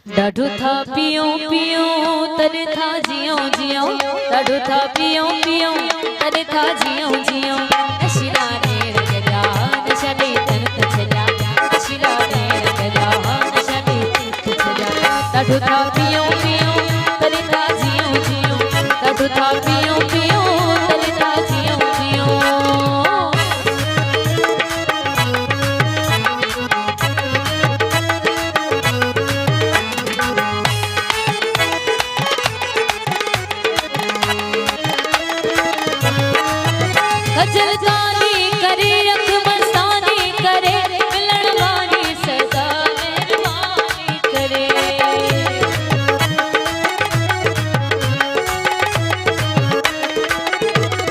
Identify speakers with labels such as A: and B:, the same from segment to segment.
A: दाढो था पियो पियो तने था जियो जियो दाढो था पियो पियो तने था जियो जियो नशीला रे गजा नशा दे तन तछला नशीला रे गजा नशा दे तन तछला दाढो था पियो पियो तने था जियो जियो दाढो था पियो पियो तने था जियो जियो गजल गानी करे रख मस्तानी करे मिलन वाली सदा मेहरबानी करे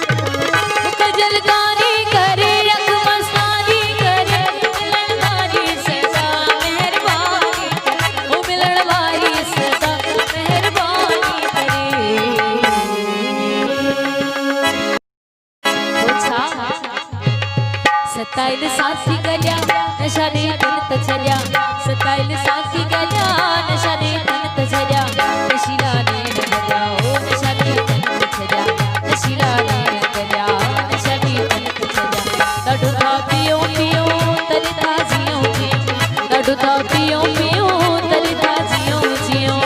A: गजल गानी करे रख मस्तानी करे मिलन वाली सदा मेहरबानी करे ओ मिलन वाली सदा मेहरबानी करे सताइल साथी गल्या नशा दे तन तछल्या सताइल साथी गल्या नशा दे तन तछल्या नशीला ने गल्या ओ नशा दे तन तछल्या नशीला ने गल्या नशा दे तन तछल्या दाढो था पियो पियो तने था जियो जियो दाढो था पियो पियो तने था जियो जियो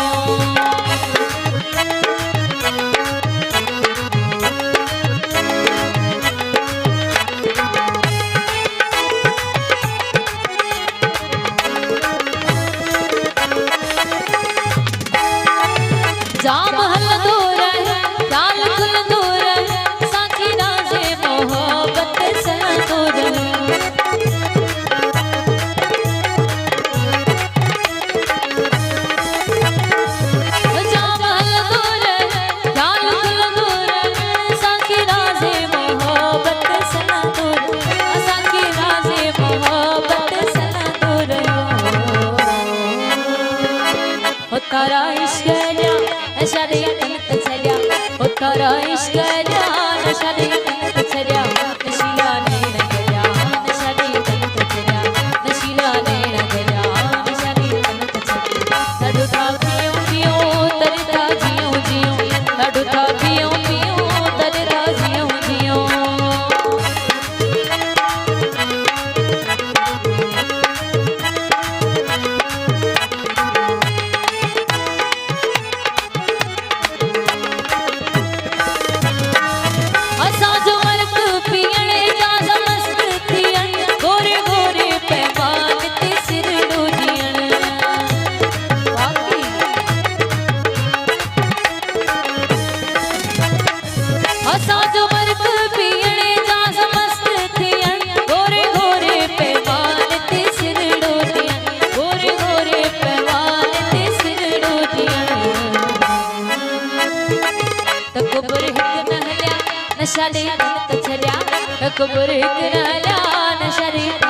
A: जाम हल दूर लाल गुल दूर साकी राजे मोहब्बत से दूर जाम हल दूर लाल गुल दूर साकी राजे मोहब्बत से दूर साकी राजे मोहब्बत से दूर हो तारा इश्क नशा दे तन तछल्या ओ तारा इश्क नशा दे तन तछल्या नशीला ने गल्या नशा दे तन तछल्या नशीला ने गल्या नशा दे तन तछल्या दाढो था पियो पियो तने था जियो जियो दाढो था पियो पियो तने था जियो जियो नशा दे तन तछल्या कबर हिक नहल्या नशा दे